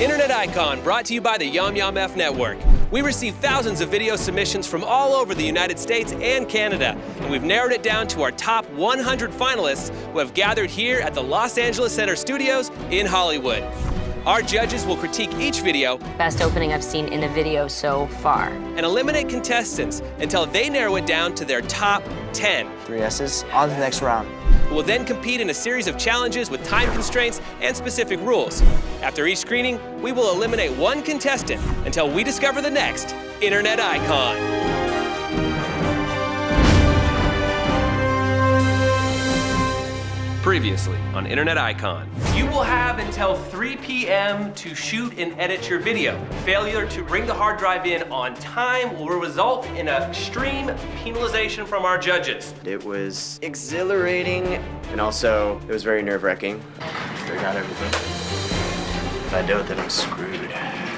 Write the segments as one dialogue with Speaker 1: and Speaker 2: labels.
Speaker 1: Internet Icon, brought to you by the YOMYOMF Network. We received thousands of video submissions from all over the United States and Canada, and we've narrowed it down to our top 100 finalists who have gathered here at the Los Angeles Center Studios in Hollywood. Our judges will critique each video.
Speaker 2: Best opening I've seen in a video so far.
Speaker 1: And eliminate contestants until they narrow it down to their top 10.
Speaker 3: 3 S's, on to the next round.
Speaker 1: Who will then compete in a series of challenges with time constraints and specific rules. After each screening, we will eliminate one contestant until we discover the next Internet Icon. Previously on Internet Icon. You will have until 3 p.m. to shoot and edit your video. Failure to bring the hard drive in on time will result in an extreme penalization from our judges.
Speaker 3: It was exhilarating, and also it was very nerve-wracking.
Speaker 4: I got everything.
Speaker 3: If I don't, then I'm screwed.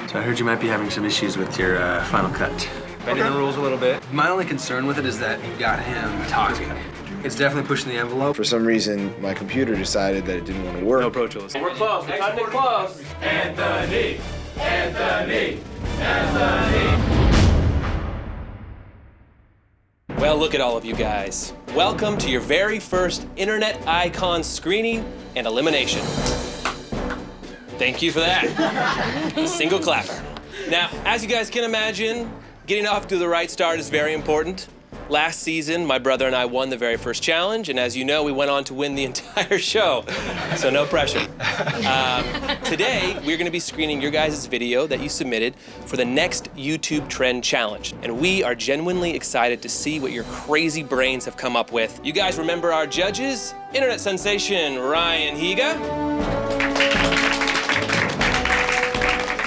Speaker 4: So I heard you might be having some issues with your final cut. Bending the rules a little bit. My only concern with it is that you got him talking. It's definitely pushing the envelope.
Speaker 5: For some reason, my computer decided that it didn't want to work.
Speaker 4: No Pro Tools.
Speaker 1: We're close. We're time to close.
Speaker 6: Anthony! Anthony! Anthony!
Speaker 1: Well, look at all of you guys. Welcome to your very first Internet Icon screening and elimination. Thank you for that. A single clapper. Now, as you guys can imagine, getting off to the right start is very important. Last season, my brother and I won the very first challenge, and as you know, we went on to win the entire show, so no pressure. Today, we're gonna be screening your guys' video that you submitted for the next YouTube Trend Challenge, and we are genuinely excited to see what your crazy brains have come up with. You guys remember our judges? Internet sensation Ryan Higa,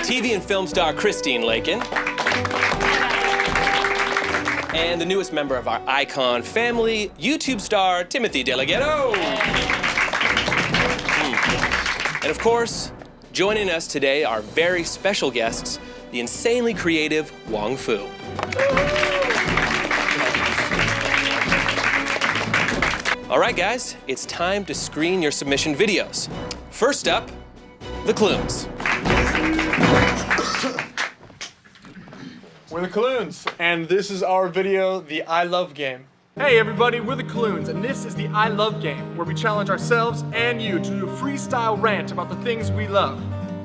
Speaker 1: TV and film star Christine Lakin, and the newest member of our Icon family, YouTube star Timothy DeLaGhetto. And of course, joining us today are very special guests, the insanely creative Wong Fu. All right, guys, it's time to screen your submission videos. First up, the Clunes.
Speaker 7: We're the Clunes, and this is our video, the I Love Game. Hey everybody, we're the Clunes, and this is the I Love Game, where we challenge ourselves and you to do a freestyle rant about the things we love.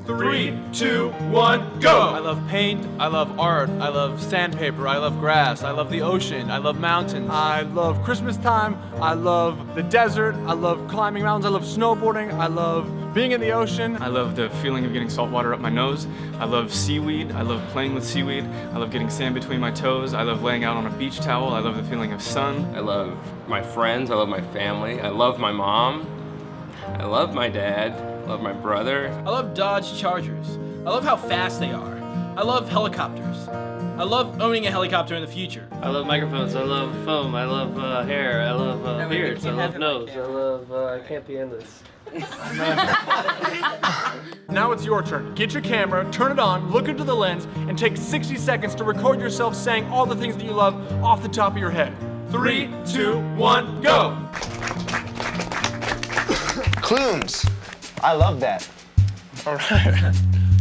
Speaker 7: 3, 2, 1, go!
Speaker 8: I love paint, I love art, I love sandpaper, I love grass, I love the ocean, I love mountains.
Speaker 7: I love Christmas time, I love the desert, I love climbing mountains, I love snowboarding, I love being in the ocean.
Speaker 8: I love the feeling of getting salt water up my nose. I love seaweed, I love playing with seaweed. I love getting sand between my toes. I love laying out on a beach towel. I love the feeling of sun.
Speaker 9: I love my friends, I love my family, I love my mom, I love my dad, I love my brother.
Speaker 10: I love Dodge Chargers. I love how fast they are. I love helicopters. I love owning a helicopter in the future.
Speaker 11: I love microphones, I love foam, I love hair, I love beards, I love nose, I love, I can't be endless.
Speaker 7: Now it's your turn. Get your camera, turn it on, look into the lens, and take 60 seconds to record yourself saying all the things that you love off the top of your head. 3, 2, 1, go!
Speaker 3: Clunes! I love that.
Speaker 7: All right.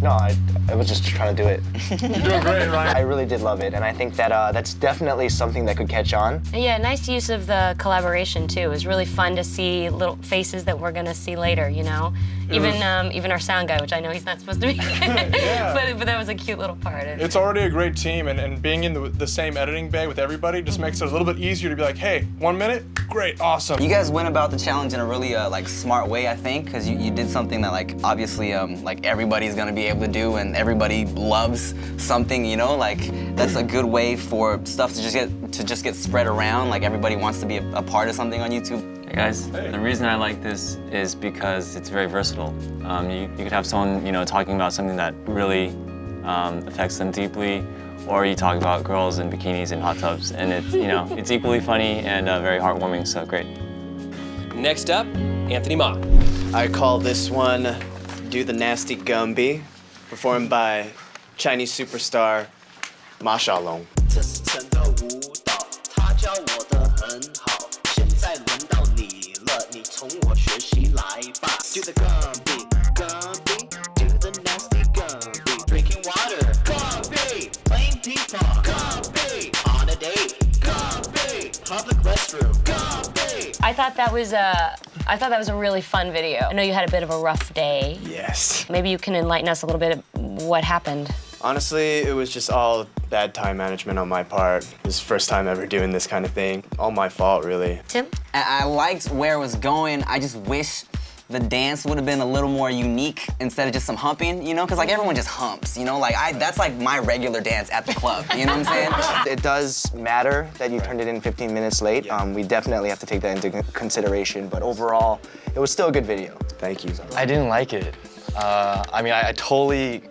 Speaker 3: No, I was just trying to do it.
Speaker 7: You're doing great, Ryan.
Speaker 3: I really did love it, and I think that that's definitely something that could catch on.
Speaker 2: Yeah, nice use of the collaboration too. It was really fun to see little faces that we're gonna see later, you know? Even our sound guy, which I know he's not supposed to be.
Speaker 7: Yeah.
Speaker 2: but that was a cute little part.
Speaker 7: It's already a great team, and being in the same editing bay with everybody just makes it a little bit easier to be like, hey, 1 minute, great, awesome.
Speaker 12: You guys went about the challenge in a really like smart way, I think, because you did something that like obviously like everybody's gonna be able to do, and everybody loves something, you know, like that's a good way for stuff to just get spread around. Like everybody wants to be a part of something on YouTube.
Speaker 11: Hey guys, the reason I like this is because it's very versatile. You could have someone, you know, talking about something that really affects them deeply, or you talk about girls in bikinis and hot tubs, and it's, you know, it's equally funny and very heartwarming, so great.
Speaker 1: Next up, Anthony Ma.
Speaker 3: I call this one Do the Nasty Gumby, performed by Chinese superstar Ma Xiaolong.
Speaker 13: 这是真的舞蹈，他教我的很好，现在轮到你了，你从我学习来吧。Do the gumby, gumby, do the nasty gumby.
Speaker 2: I thought that was a really fun video. I know you had a bit of a rough day.
Speaker 3: Yes.
Speaker 2: Maybe you can enlighten us a little bit of what happened.
Speaker 3: Honestly, it was just all bad time management on my part. It was the first time ever doing this kind of thing. All my fault, really.
Speaker 2: Tim?
Speaker 12: I liked where it was going. I just wish the dance would have been a little more unique instead of just some humping, you know? Because like everyone just humps, you know? Like that's like my regular dance at the club, you know what I'm saying?
Speaker 3: It does matter that you turned it in 15 minutes late. We definitely have to take that into consideration, but overall, it was still a good video. Thank you.
Speaker 14: I didn't like it. I mean, I totally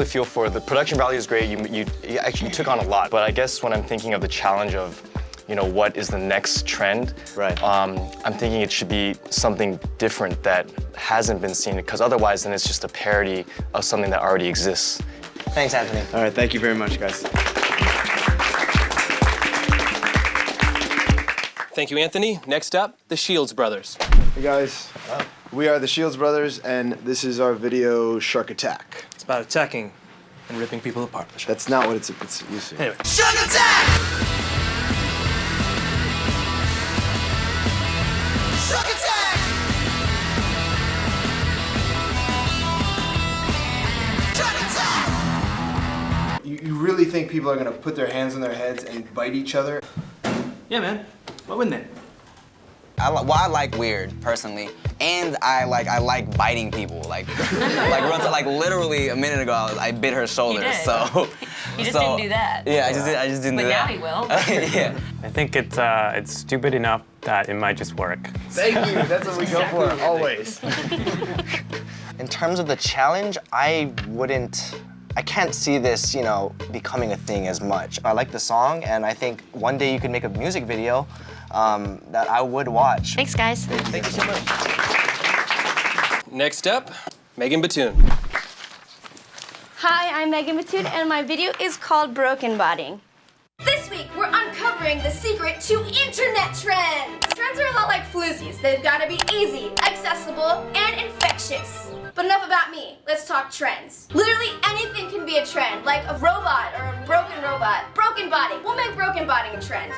Speaker 14: feel for the production value is great. You actually took on a lot, but I guess when I'm thinking of the challenge of, you know, what is the next trend?
Speaker 3: Right.
Speaker 14: I'm thinking it should be something different that hasn't been seen, because otherwise then it's just a parody of something that already exists.
Speaker 3: Thanks, Anthony. All right, thank you very much, guys.
Speaker 1: Thank you, Anthony. Next up, the Shields Brothers.
Speaker 5: Hey guys, we are the Shields Brothers, and this is our video Shark Attack.
Speaker 1: It's about attacking and ripping people apart.
Speaker 5: That's not what it's used to.
Speaker 1: Anyway.
Speaker 13: Shark attack! Shark attack! Shark attack!
Speaker 5: You really think people are gonna put their hands on their heads and bite each other?
Speaker 10: Yeah, man. Why wouldn't they?
Speaker 12: I like weird, personally, and I like biting people. Like literally a minute ago, I bit her shoulder.
Speaker 2: He did.
Speaker 12: So
Speaker 2: He just didn't do that.
Speaker 12: Yeah, I just didn't
Speaker 2: But
Speaker 12: do that.
Speaker 2: now he will.
Speaker 12: Yeah.
Speaker 15: I think it's stupid enough that it might just work.
Speaker 5: Thank you. That's what we go for always.
Speaker 3: In terms of the challenge, I can't see this, you know, becoming a thing as much. I like the song, and I think one day you could make a music video that I would watch.
Speaker 2: Thanks, guys.
Speaker 3: Thank you so much.
Speaker 1: Next up, Megan Batoon.
Speaker 16: Hi, I'm Megan Batoon, and my video is called Broken Bodying.
Speaker 17: This week, we're uncovering the secret to internet trends. Trends are a lot like floozies. They've got to be easy, accessible, and infectious. But enough about me. Let's talk trends. Literally anything can be a trend, like a robot or a broken robot. Broken body. We'll make broken bodying a trend.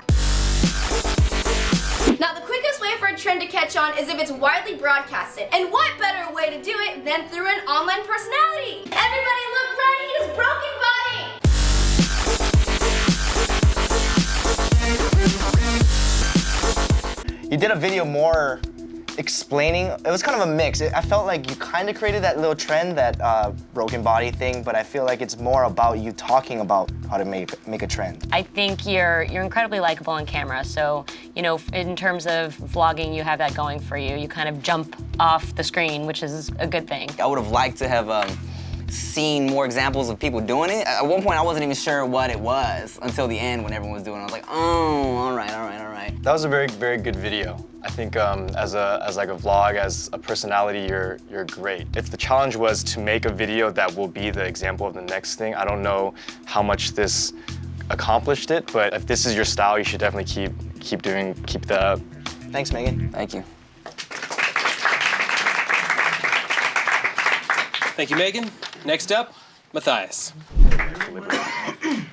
Speaker 17: Now, the quickest way for a trend to catch on is if it's widely broadcasted. And what better way to do it than through an online personality? Everybody look ready, it's broken bodying!
Speaker 3: You did a video more explaining. It was kind of a mix. I felt like you kind of created that little trend, that broken body thing, but I feel like it's more about you talking about how to make a trend.
Speaker 2: I think you're incredibly likable on camera, so you know, in terms of vlogging, you have that going for you. You kind of jump off the screen, which is a good thing.
Speaker 12: I would have liked to have seen more examples of people doing it. At one point, I wasn't even sure what it was until the end when everyone was doing it. I was like, oh, all right.
Speaker 14: That was a very, very good video. I think as like a vlog, as a personality, you're great. If the challenge was to make a video that will be the example of the next thing, I don't know how much this accomplished it, but if this is your style, you should definitely keep that up.
Speaker 3: Thanks, Megan.
Speaker 12: Thank you.
Speaker 1: Thank you, Megan. Next up, Matthias.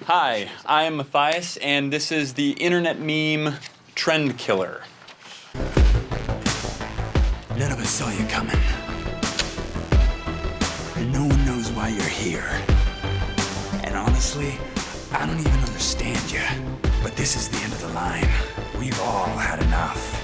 Speaker 18: Hi, I'm Matthias, and this is the internet meme Trend Killer.
Speaker 19: None of us saw you coming. And no one knows why you're here. And honestly, I don't even understand you. But this is the end of the line. We've all had enough.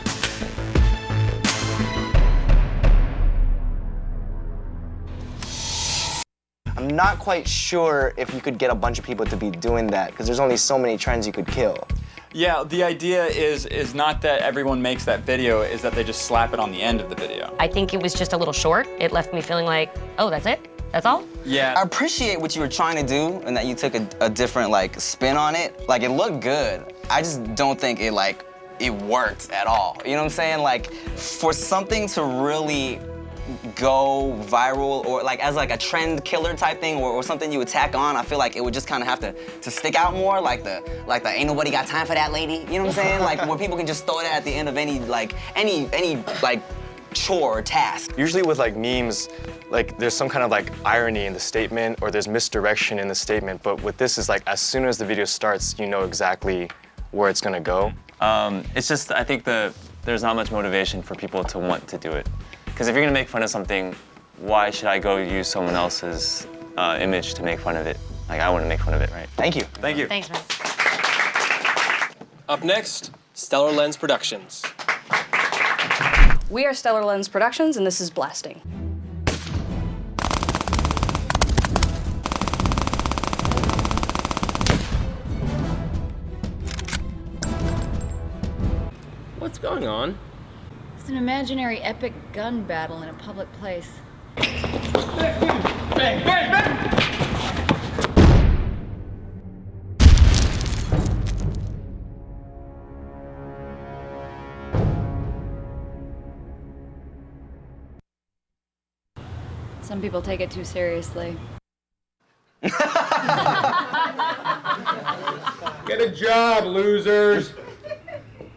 Speaker 3: I'm not quite sure if you could get a bunch of people to be doing that, because there's only so many trends you could kill.
Speaker 18: Yeah, the idea is not that everyone makes that video, is that they just slap it on the end of the video.
Speaker 2: I think it was just a little short. It left me feeling like, oh, that's it? That's all?
Speaker 12: Yeah. I appreciate what you were trying to do and that you took a different like spin on it. Like, it looked good. I just don't think it worked at all. You know what I'm saying? Like, for something to really go viral or like as like a trend killer type thing or something you would tack on, I feel like it would just kind of have to stick out more, like the ain't nobody got time for that lady, you know what I'm saying? Like where people can just throw it at the end of any chore or task.
Speaker 14: Usually with like memes, like there's some kind of like irony in the statement or there's misdirection in the statement, but with this is like as soon as the video starts, you know exactly where it's gonna go.
Speaker 11: It's just, I think the there's not much motivation for people to want to do it. Because if you're gonna make fun of something, why should I go use someone else's image to make fun of it? Like, I wouldn't make fun of it, right?
Speaker 3: Thank you.
Speaker 18: Thank you.
Speaker 2: Thanks, man.
Speaker 1: Up next, Stellar Lens Productions.
Speaker 20: We are Stellar Lens Productions, and this is Blasting.
Speaker 9: What's going on?
Speaker 21: It's an imaginary epic gun battle in a public place.
Speaker 10: Bang, bang, bang!
Speaker 21: Some people take it too seriously.
Speaker 10: Get a job, losers!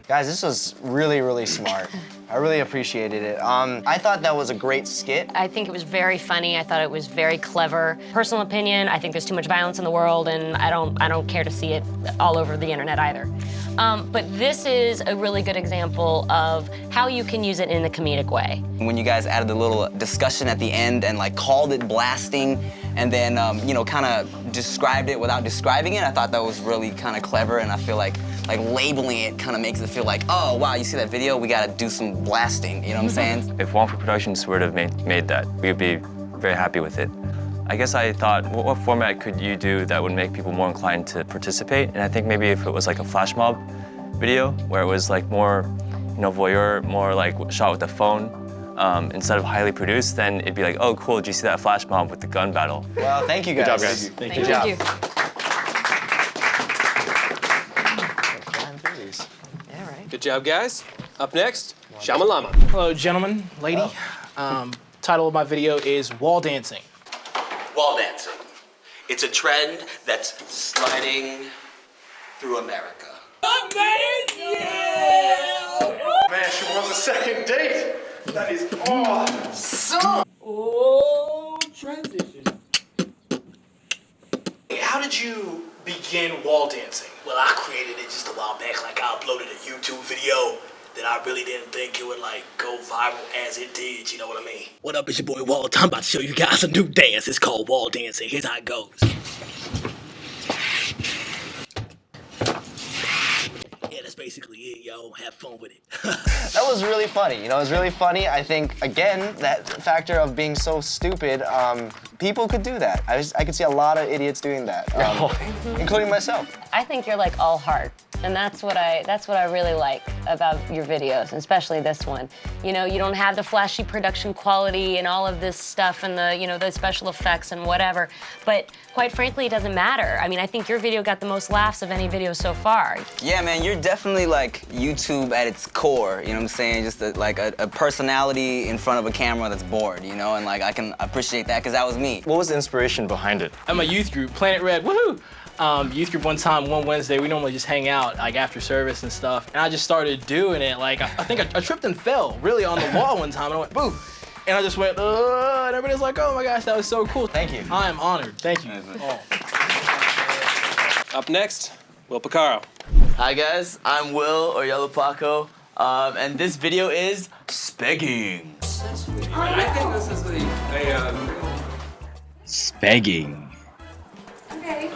Speaker 3: Guys, this was really, really smart. I really appreciated it. I thought that was a great skit.
Speaker 2: I think it was very funny. I thought it was very clever. Personal opinion, I think there's too much violence in the world, and I don't care to see it all over the internet either. But this is a really good example of how you can use it in a comedic way.
Speaker 12: When you guys added the little discussion at the end and like called it blasting, and then you know, kind of described it without describing it, I thought that was really kind of clever, and I feel like labeling it kind of makes it feel like, oh wow, you see that video? We gotta do some blasting. You know what I'm saying?
Speaker 11: If Wong Fu Productions were to have made that, we would be very happy with it. I guess I thought, what format could you do that would make people more inclined to participate? And I think maybe if it was like a flash mob video, where it was like more, you know, voyeur, more like shot with the phone, instead of highly produced, then it'd be like, oh cool, did you see that flash mob with the gun battle?
Speaker 3: Well, thank you guys.
Speaker 11: Good job, guys.
Speaker 3: Thank
Speaker 11: you.
Speaker 3: Good job.
Speaker 1: Good job, guys. Up next, Shamalama.
Speaker 10: Hello, gentlemen, lady. Title of my video is Wall Dancing.
Speaker 13: Wall dancing. It's a trend that's sliding through America.
Speaker 7: Man, she wants a second date. That is awesome.
Speaker 10: Oh, transition. How did you begin wall dancing?
Speaker 13: Well, I created it just a while back. Like, I uploaded a YouTube video that I really didn't think it would, like, go viral as it did, you know what I mean? What up, it's your boy Walt. I'm about to show you guys a new dance. It's called wall dancing. Here's how it goes. Yeah, that's basically it, yo. Have fun with it.
Speaker 3: That was really funny. You know, it was really funny. I think, again, that factor of being so stupid, people could do that. I could see a lot of idiots doing that, including myself.
Speaker 2: I think you're like all heart, and that's what I really like about your videos, and especially this one. You know, you don't have the flashy production quality and all of this stuff and the, you know, the special effects and whatever, but quite frankly, it doesn't matter. I mean, I think your video got the most laughs of any video so far.
Speaker 12: Yeah, man, you're definitely like YouTube at its core, you know what I'm saying? Just a personality in front of a camera that's bored, you know? And like, I can appreciate that, because that was me.
Speaker 14: What was the inspiration behind it?
Speaker 10: I'm a youth group, Planet Red, woohoo! Youth group one Wednesday, we normally just hang out like after service and stuff. And I just started doing it. Like, I think I tripped and fell really on the wall one time, and I went, boo! And I just went, and everybody's like, oh my gosh, that was so cool.
Speaker 3: Thank you.
Speaker 10: I am honored, thank you.
Speaker 1: Up next, Will Picaro.
Speaker 22: Hi guys, I'm Will, or Yellow Paco, and this video is Spegging.
Speaker 9: I think this is a
Speaker 22: Spegging.
Speaker 23: Okay.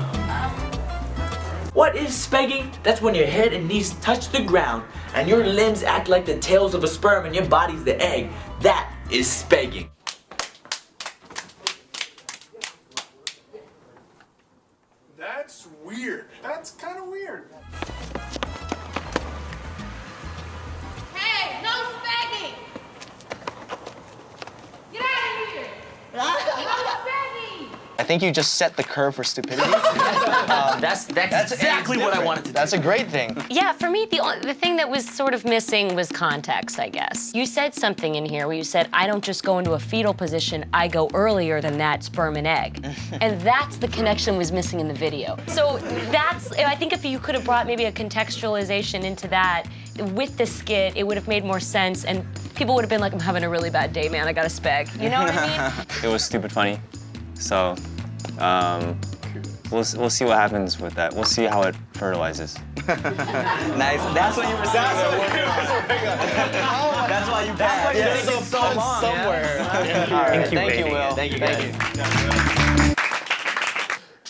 Speaker 22: What is spegging? That's when your head and knees touch the ground and your limbs act like the tails of a sperm and your body's the egg. That is spegging.
Speaker 7: That's weird. That's kind of weird.
Speaker 17: Hey, no spagging! Get out of here! No spagging!
Speaker 3: I think you just set the curve for stupidity.
Speaker 22: That's exactly what I wanted to do.
Speaker 3: That's a great thing.
Speaker 2: Yeah, for me, the thing that was sort of missing was context, I guess. You said something in here where you said, I don't just go into a fetal position, I go earlier than that, sperm and egg. And that's the connection was missing in the video. So I think if you could have brought maybe a contextualization into that with the skit, it would have made more sense, and people would have been like, I'm having a really bad day, man, I got a speg. You know what I mean?
Speaker 11: It was stupid funny. So, we'll see what happens with that. We'll see how it fertilizes.
Speaker 12: Nice. That's what you were saying. That's why you passed.
Speaker 3: Yes.
Speaker 12: It's so long.
Speaker 3: Somewhere.
Speaker 12: All right.
Speaker 3: Thank you, Will.
Speaker 12: Thank you, guys.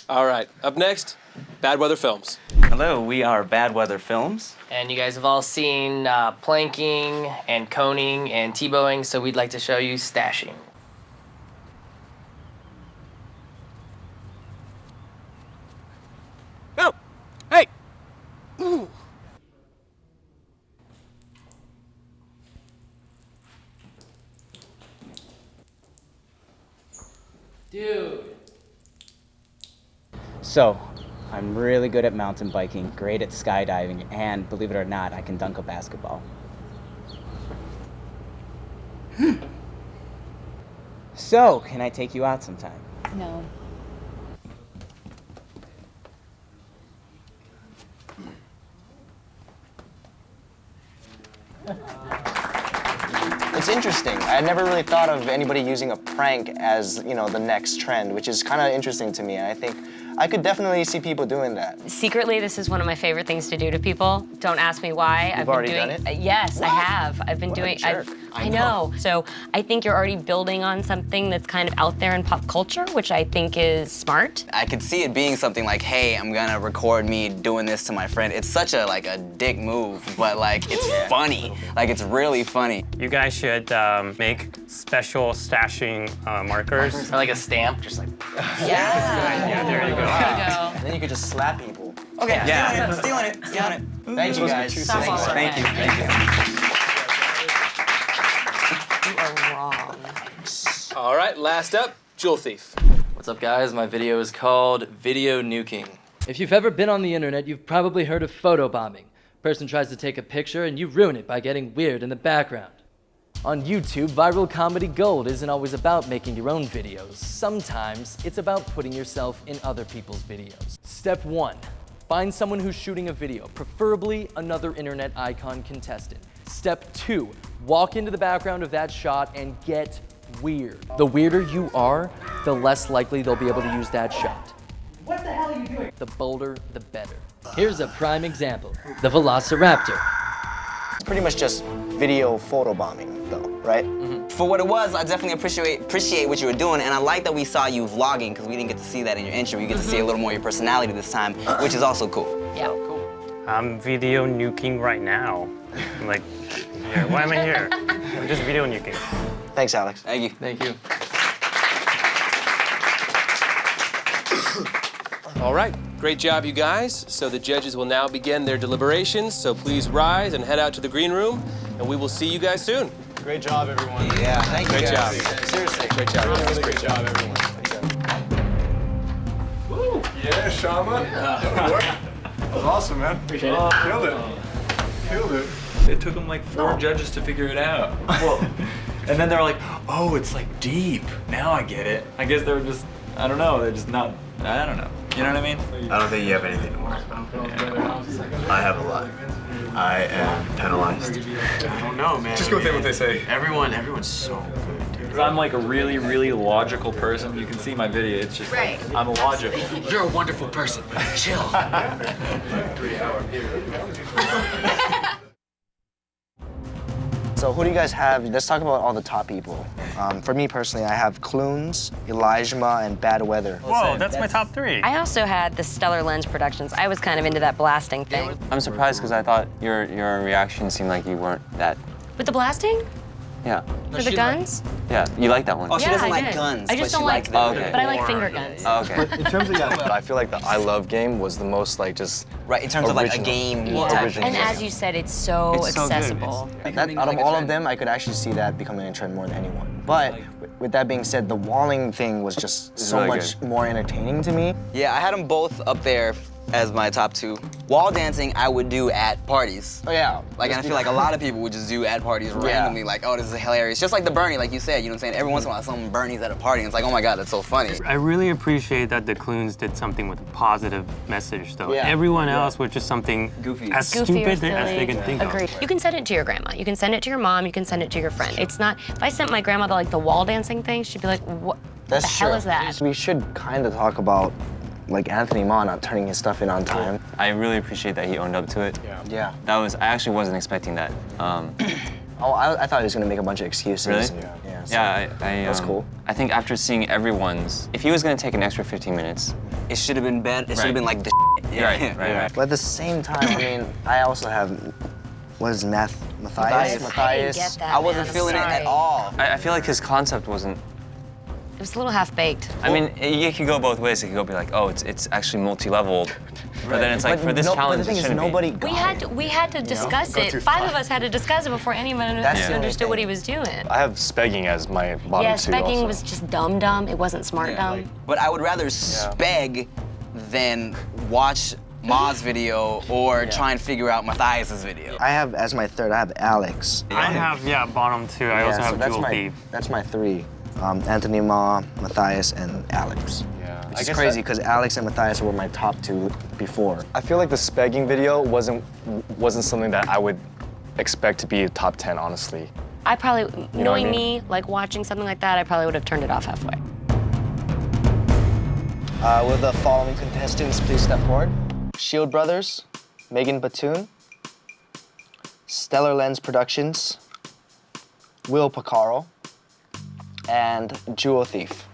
Speaker 1: All right, up next, Bad Weather Films.
Speaker 4: Hello, we are Bad Weather Films.
Speaker 6: And you guys have all seen planking and coning and T-bowing, so we'd like to show you stashing.
Speaker 1: Go! Hey! Ooh.
Speaker 6: Dude.
Speaker 23: So, I'm really good at mountain biking, great at skydiving, and believe it or not, I can dunk a basketball. So, can I take you out sometime?
Speaker 21: No.
Speaker 3: It's interesting. I never really thought of anybody using a prank as, you know, the next trend, which is kind of interesting to me. And I think I could definitely see people doing that.
Speaker 2: Secretly, this is one of my favorite things to do to people. Don't ask me why.
Speaker 3: You've already done it?
Speaker 2: Yes, I have. I've been doing. I know. So I think you're already building on something that's kind of out there in pop culture, which I think is smart.
Speaker 12: I could see it being something like, hey, I'm gonna record me doing this to my friend. It's such a like a dick move, but like it's funny. Like it's really funny.
Speaker 15: You guys should make special stashing markers.
Speaker 6: Or like a stamp, just like.
Speaker 15: Yeah, there you go.
Speaker 3: And then you could just slap people.
Speaker 12: Okay,
Speaker 15: Yeah.
Speaker 12: stealing it.
Speaker 3: Thank you, guys.
Speaker 12: Thank you.
Speaker 2: You are wrong.
Speaker 1: All right, last up, Jewel Thief.
Speaker 24: What's up, guys? My video is called Video Nuking. If you've ever been on the internet, you've probably heard of photobombing. Person tries to take a picture and you ruin it by getting weird in the background. On YouTube, viral comedy gold isn't always about making your own videos. Sometimes it's about putting yourself in other people's videos. Step 1, find someone who's shooting a video, preferably another internet icon contestant. Step 2, walk into the background of that shot and get weird. The weirder you are, the less likely they'll be able to use that shot. What the hell are you doing? The bolder, the better. Here's a prime example, the Velociraptor.
Speaker 3: It's pretty much just video photobombing, though, right?
Speaker 12: For what it was, I definitely appreciate what you were doing, and I like that we saw you vlogging because we didn't get to see that in your intro. You get to see a little more of your personality this time, which is also cool.
Speaker 2: Yeah, cool.
Speaker 15: I'm video nuking right now. I'm like, yeah, why am I here? I'm just video nuking.
Speaker 3: Thanks, Alex.
Speaker 12: Thank you.
Speaker 24: Thank you.
Speaker 1: All right, great job, you guys. So the judges will now begin their deliberations, so please rise and head out to the green room, and we will see you guys soon.
Speaker 5: Great job, everyone.
Speaker 3: Yeah, thank you,
Speaker 1: Great job.
Speaker 3: guys.
Speaker 1: Seriously, great job.
Speaker 5: Really great job, everyone. Woo! Yeah, Shama. That was awesome, man.
Speaker 10: Appreciate it.
Speaker 5: Killed it. Killed it.
Speaker 18: It took them like 4 judges to figure it out. Well, and then they were like, oh, it's like deep. Now I get it. I guess they were just, I don't know, they're just not, I don't know. You know what I mean?
Speaker 25: I don't think you have anything to worry about. I have a lot. I am penalized.
Speaker 18: I don't know, man.
Speaker 25: Just go with what they say.
Speaker 18: Everyone's so good, dude. 'Cause I'm like a really, really logical person. You can see my video. It's just like, I'm logical.
Speaker 13: You're a wonderful person. Chill.
Speaker 3: So who do you guys have? Let's talk about all the top people. For me personally, I have Clunes, Elijah, and Bad Weather.
Speaker 15: Whoa, that's my top 3.
Speaker 2: I also had the Stellar Lens Productions. I was kind of into that blasting thing.
Speaker 11: I'm surprised because I thought your reaction seemed like you weren't that.
Speaker 2: With the blasting?
Speaker 11: Yeah.
Speaker 2: For the guns?
Speaker 11: Yeah, you like that one.
Speaker 12: Oh, she
Speaker 2: Yeah,
Speaker 12: doesn't
Speaker 2: I
Speaker 12: like
Speaker 2: did.
Speaker 12: guns.
Speaker 2: I just
Speaker 12: but
Speaker 2: don't
Speaker 12: she
Speaker 2: like
Speaker 12: likes
Speaker 11: Oh,
Speaker 12: them.
Speaker 11: okay.
Speaker 2: But I like finger guns.
Speaker 11: Oh, okay.
Speaker 14: In terms of but I feel like the I Love game was the most like just
Speaker 12: Right, in terms of like a
Speaker 14: original.
Speaker 12: game.
Speaker 2: Yeah.
Speaker 12: Original.
Speaker 2: And as you said, it's so
Speaker 3: It's so good.
Speaker 2: accessible.
Speaker 3: Out of all of them, I could actually see that becoming a trend more than anyone. But with that being said, the walling thing was just so
Speaker 12: really
Speaker 3: much more entertaining to me.
Speaker 12: Yeah, I had them both up there as my top 2. Wall dancing, I would do at parties.
Speaker 3: Oh yeah.
Speaker 12: Like, and I feel like a lot of people would just do at parties randomly, like, oh, this is hilarious. Just like the Bernie, like you said, you know what I'm saying? Every once in a while, someone Bernie's at a party, and it's like, oh my God, that's so funny.
Speaker 15: I really appreciate that the Clunes did something with a positive message, though.
Speaker 12: Yeah.
Speaker 15: Everyone else was just something
Speaker 12: goofy,
Speaker 15: as
Speaker 2: Goofy or
Speaker 15: stupid as they can think
Speaker 2: Agreed.
Speaker 15: of.
Speaker 2: You can send it to your grandma. You can send it to your mom. You can send it to your friend. It's not, if I sent my grandmother like the wall dancing thing, she'd be like, what the hell is that?
Speaker 3: We should kind of talk about like Anthony Ma not turning his stuff in on time.
Speaker 11: I really appreciate that he owned up to it.
Speaker 3: Yeah.
Speaker 11: I actually wasn't expecting that.
Speaker 3: Oh, I thought he was gonna make a bunch of excuses.
Speaker 11: Really?
Speaker 3: Yeah. So
Speaker 11: That's
Speaker 3: cool.
Speaker 11: I think after seeing everyone's, if he was gonna take an extra 15 minutes,
Speaker 12: it should have been bad. It should have been like the
Speaker 11: Right.
Speaker 3: But at the same time, I mean, I also have, what is Matthias?
Speaker 2: I didn't get that,
Speaker 12: I wasn't
Speaker 2: man.
Speaker 12: feeling it
Speaker 2: Sorry.
Speaker 12: at all.
Speaker 11: I feel like his concept wasn't.
Speaker 2: It was a little half-baked.
Speaker 11: I mean, it could go both ways. It could go be like, oh, it's actually multi-level, but then it's like for this challenge,
Speaker 3: but the thing
Speaker 11: it
Speaker 3: is,
Speaker 11: shouldn't
Speaker 3: nobody
Speaker 11: be.
Speaker 2: We had to discuss
Speaker 3: Go
Speaker 2: it.
Speaker 3: through
Speaker 2: 5 of us had to discuss it before anyone understood what he was doing.
Speaker 14: I have spegging as my bottom
Speaker 2: Yeah,
Speaker 14: 2
Speaker 2: spegging
Speaker 14: also.
Speaker 2: was just dumb. It wasn't smart dumb.
Speaker 12: But I would rather speg than watch Ma's video or try and figure out Matthias's video.
Speaker 3: I have, as my third, I have Alex.
Speaker 15: I have, bottom 2. I also have Jewel Thief.
Speaker 3: That's my 3. Anthony Ma, Matthias, and Alex.
Speaker 14: Yeah.
Speaker 3: Which is crazy, because Alex and Matthias were my top 2 before.
Speaker 14: I feel like the spegging video wasn't something that I would expect to be top 10, honestly.
Speaker 2: I probably,
Speaker 14: You know what I
Speaker 2: knowing
Speaker 14: mean?
Speaker 2: me, like watching something like that, I probably would have turned it off halfway.
Speaker 3: Will the following contestants please step forward? Shield Brothers, Megan Batoon, Stellar Lens Productions, Will Picaro, and Jewel Thief.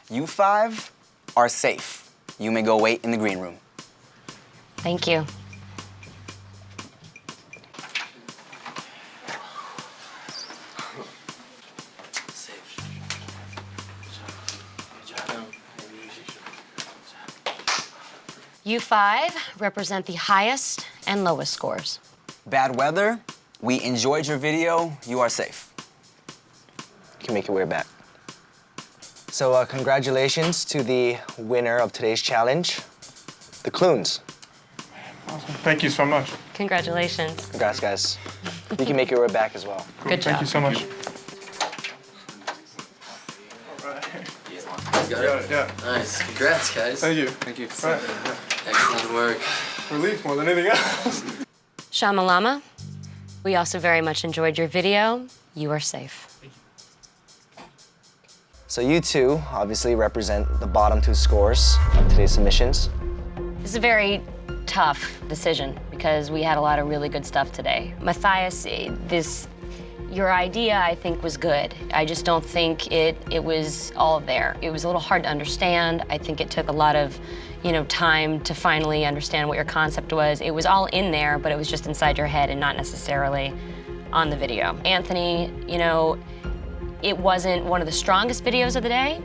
Speaker 12: You 5 are safe. You may go wait in the green room.
Speaker 2: Thank you. You 5 represent the highest and lowest scores.
Speaker 12: Bad weather, we enjoyed your video. You are safe.
Speaker 3: You can make your way back. So congratulations to the winner of today's challenge, the Clunes.
Speaker 7: Awesome. Thank you so much.
Speaker 2: Congratulations.
Speaker 3: Congrats, guys. You can make your way back as well.
Speaker 2: Good job.
Speaker 7: Thank you so much.
Speaker 8: Got it?
Speaker 7: Yeah.
Speaker 8: Nice. Congrats, guys.
Speaker 7: Thank you.
Speaker 8: Thank you.
Speaker 7: All right.
Speaker 8: Excellent work.
Speaker 7: Relief more than anything else.
Speaker 2: Shamalama, we also very much enjoyed your video. You are safe.
Speaker 3: So you 2 obviously represent the bottom 2 scores of today's submissions.
Speaker 2: This is a very tough decision because we had a lot of really good stuff today. Matthias, your idea, I think, was good. I just don't think it was all there. It was a little hard to understand. I think it took a lot of, time to finally understand what your concept was. It was all in there, but it was just inside your head and not necessarily on the video. Anthony, it wasn't one of the strongest videos of the day.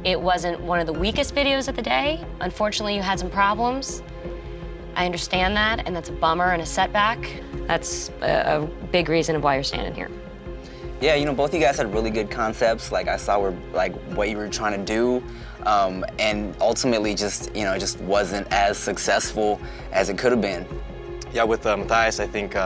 Speaker 2: It wasn't one of the weakest videos of the day. Unfortunately, you had some problems. I understand that, and that's a bummer and a setback. That's a big reason of why you're standing here.
Speaker 12: Yeah, both you guys had really good concepts. Like I saw what you were trying to do, and ultimately just wasn't as successful as it could have been.
Speaker 14: Yeah, with Matthias, I think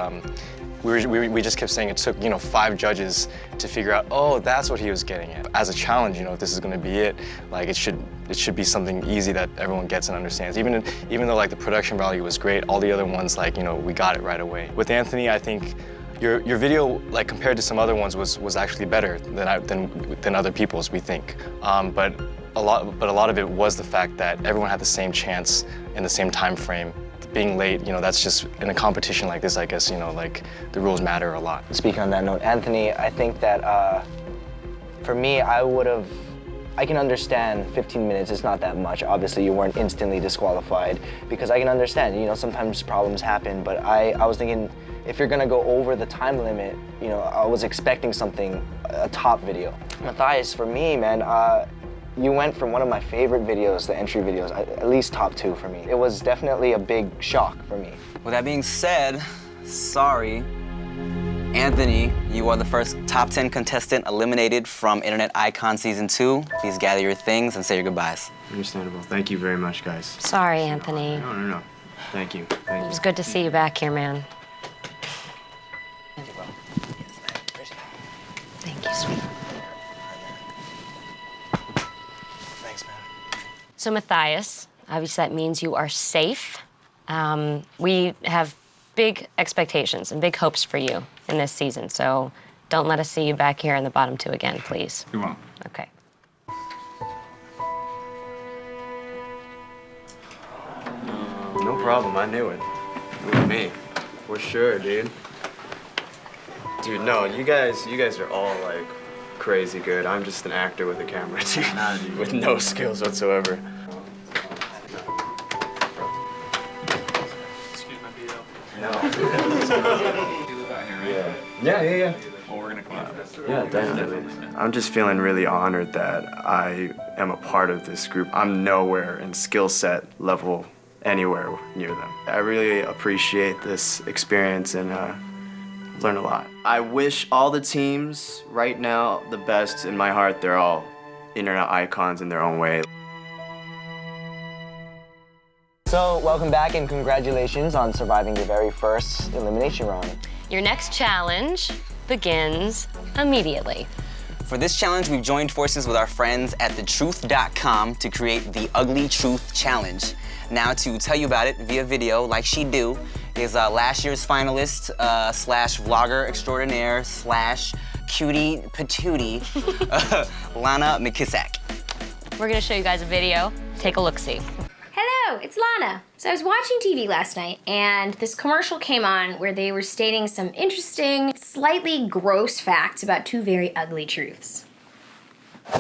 Speaker 14: we just kept saying it took 5 judges to figure out, oh, that's what he was getting at. As a challenge, if this is going to be it, like it should be something easy that everyone gets and understands. Even though like the production value was great, all the other ones we got it right away. With Anthony, I think your video, like compared to some other ones, was actually better than other people's, we think. But a lot of it was the fact that everyone had the same chance in the same time frame. Being late, that's just in a competition like this, I guess, like the rules matter a lot.
Speaker 3: Speaking on that note, Anthony, I think that for me, I can understand 15 minutes is not that much. Obviously, you weren't instantly disqualified because I can understand, sometimes problems happen, but I was thinking if you're gonna go over the time limit, I was expecting a top video. Matthias, for me, man, you went from one of my favorite videos, the entry videos, at least top 2 for me. It was definitely a big shock for me.
Speaker 12: With that being said, sorry. Anthony, you are the first top 10 contestant eliminated from Internet Icon Season 2. Please gather your things and say your goodbyes.
Speaker 25: Understandable. Thank you very much, guys.
Speaker 2: Sorry, Anthony.
Speaker 25: No. Thank you.
Speaker 2: It was good to see you back here, man. Thank you, sweetie.
Speaker 3: Thanks, man.
Speaker 2: So Matthias, obviously that means you are safe. We have big expectations and big hopes for you in this season, so don't let us see you back here in the bottom 2 again, please.
Speaker 18: You won't.
Speaker 2: Okay.
Speaker 14: No problem, I knew it. It was me. For sure, dude. Dude, no, you guys are all like crazy good. I'm just an actor with a camera, dude. With no skills whatsoever.
Speaker 18: Excuse my BO.
Speaker 14: Yeah.
Speaker 18: Well, we're gonna clap.
Speaker 14: Yeah, definitely. I'm just feeling really honored that I am a part of this group. I'm nowhere in skill set level anywhere near them. I really appreciate this experience and learn a lot. I wish all the teams right now the best. In my heart, they're all internet icons in their own way.
Speaker 3: So, welcome back and congratulations on surviving your very first elimination round.
Speaker 2: Your next challenge begins immediately.
Speaker 12: For this challenge, we've joined forces with our friends at thetruth.com to create the Ugly Truth Challenge. Now, to tell you about it via video, like she do, is last year's finalist slash vlogger extraordinaire slash cutie patootie, Lana McKissack.
Speaker 2: We're gonna show you guys a video. Take a look-see.
Speaker 9: Hello, it's Lana. So I was watching TV last night and this commercial came on where they were stating some interesting, slightly gross facts about two very ugly truths. So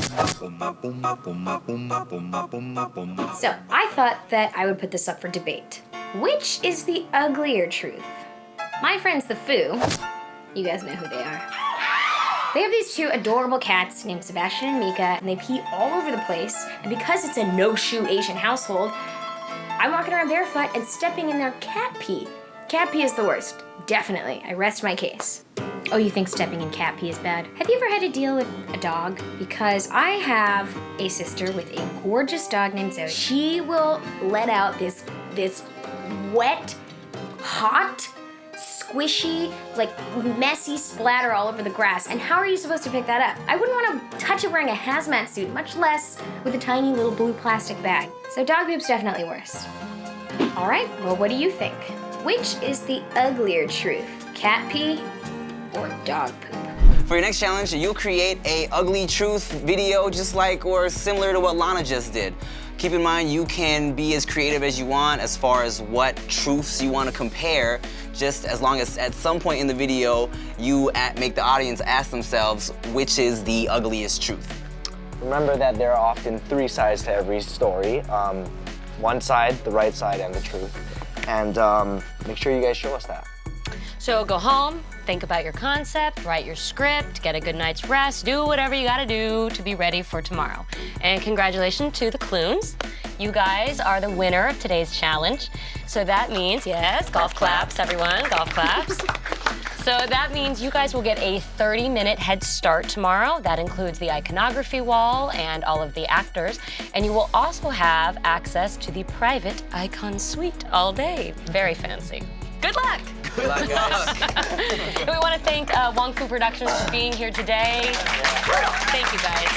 Speaker 9: I thought that I would put this up for debate. Which is the uglier truth? My friends the Foo, you guys know who they are. They have these two adorable cats named Sebastian and Mika, and they pee all over the place. And because it's a no-shoe Asian household, I'm walking around barefoot and stepping in their cat pee. Cat pee is the worst, definitely. I rest my case. Oh, you think stepping in cat pee is bad? Have you ever had to deal with a dog? Because I have a sister with a gorgeous dog named Zoe. She will let out this wet, hot, squishy, like messy splatter all over the grass. And how are you supposed to pick that up? I wouldn't want to touch it wearing a hazmat suit, much less with a tiny little blue plastic bag. So dog poop's definitely worse. All right, well, what do you think? Which is the uglier truth, cat pee or dog poop?
Speaker 12: For your next challenge, you'll create a ugly truth video just like or similar to what Lana just did. Keep in mind, you can be as creative as you want as far as what truths you want to compare, just as long as at some point in the video, you make the audience ask themselves, which is the ugliest truth.
Speaker 3: Remember that there are often three sides to every story. One side, the right side, and the truth. And make sure you guys show us that.
Speaker 2: So go home, think about your concept, write your script, get a good night's rest, do whatever you gotta do to be ready for tomorrow. And congratulations to the Clunes. You guys are the winner of today's challenge. So that means, yes, golf claps, everyone, golf claps. So that means you guys will get a 30-minute head start tomorrow. That includes the iconography wall and all of the actors. And you will also have access to the private icon suite all day. Very fancy. Good luck.
Speaker 12: Good luck, guys.
Speaker 2: We want to thank Wong Fu Productions for being here today. Thank you, guys.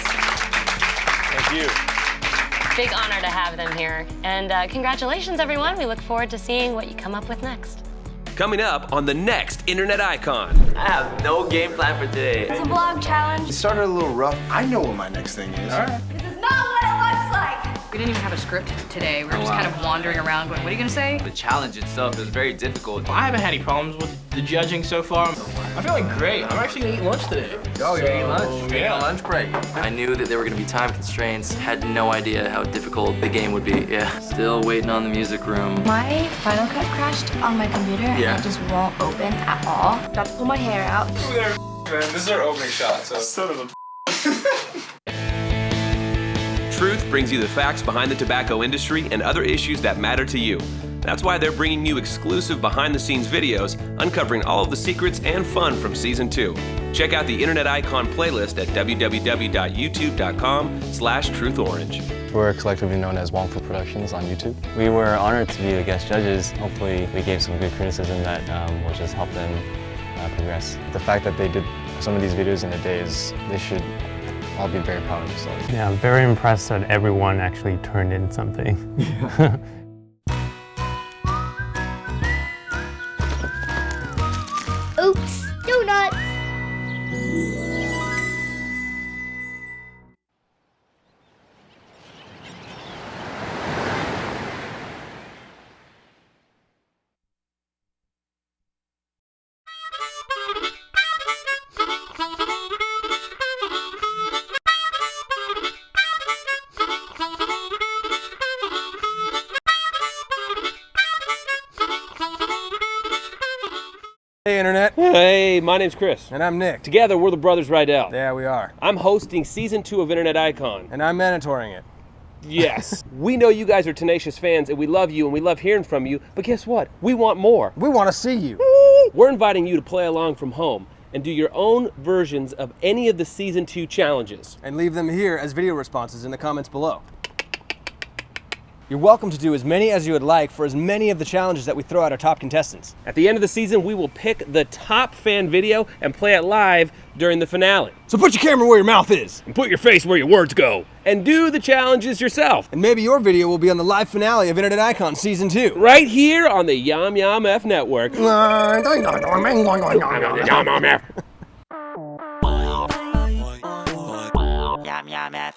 Speaker 14: Thank you.
Speaker 2: Big honor to have them here. And congratulations, everyone. We look forward to seeing what you come up with next.
Speaker 1: Coming up on the next Internet Icon.
Speaker 22: I have no game plan for today.
Speaker 9: It's a vlog challenge.
Speaker 5: It started a little rough. I know what my next thing is.
Speaker 22: All right.
Speaker 9: This is not what it looks like.
Speaker 21: We didn't even have a script today. We were just kind of wandering around going, what are you gonna say?
Speaker 22: The challenge itself is very difficult.
Speaker 10: I haven't had any problems with the judging so far. I'm feeling great. I'm actually gonna eat lunch today.
Speaker 22: Oh, you're eating lunch?
Speaker 10: We're getting a lunch break.
Speaker 22: I knew that there were gonna be time constraints. Had no idea how difficult the game would be. Yeah. Still waiting on the music room.
Speaker 9: My Final Cut crashed on my computer and it just won't open at all. About to pull my hair out.
Speaker 7: Man, this is our opening shot, so. Son of a
Speaker 1: Truth brings you the facts behind the tobacco industry and other issues that matter to you. That's why they're bringing you exclusive behind-the-scenes videos, uncovering all of the secrets and fun from Season 2. Check out the Internet Icon playlist at www.youtube.com/truthorange.
Speaker 11: We're collectively known as Wong Fu Productions on YouTube. We were honored to be the guest judges. Hopefully we gave some good criticism that will just help them progress. The fact that they did some of these videos in a day they should all be very proud of themselves.
Speaker 15: Yeah, I'm very impressed that everyone actually turned in something.
Speaker 9: Oops, donuts.
Speaker 4: Hey, Internet.
Speaker 16: Hey, my name's Chris.
Speaker 4: And I'm Nick.
Speaker 16: Together, we're the brothers Riedells.
Speaker 4: Yeah, we are.
Speaker 16: I'm hosting season 2 of Internet Icon.
Speaker 4: And I'm mentoring it.
Speaker 16: Yes. We know you guys are tenacious fans, and we love you, and we love hearing from you, but guess what? We want more.
Speaker 4: We want to see you.
Speaker 16: We're inviting you to play along from home and do your own versions of any of the season 2 challenges.
Speaker 4: And leave them here as video responses in the comments below. You're welcome to do as many as you would like for as many of the challenges that we throw at our top contestants.
Speaker 16: At the end of the season, we will pick the top fan video and play it live during the finale.
Speaker 4: So put your camera where your mouth is.
Speaker 16: And put your face where your words go. And do the challenges yourself.
Speaker 4: And maybe your video will be on the live finale of Internet Icon Season 2.
Speaker 16: Right here on the YOMYOMF Network.
Speaker 17: YOMYOMF.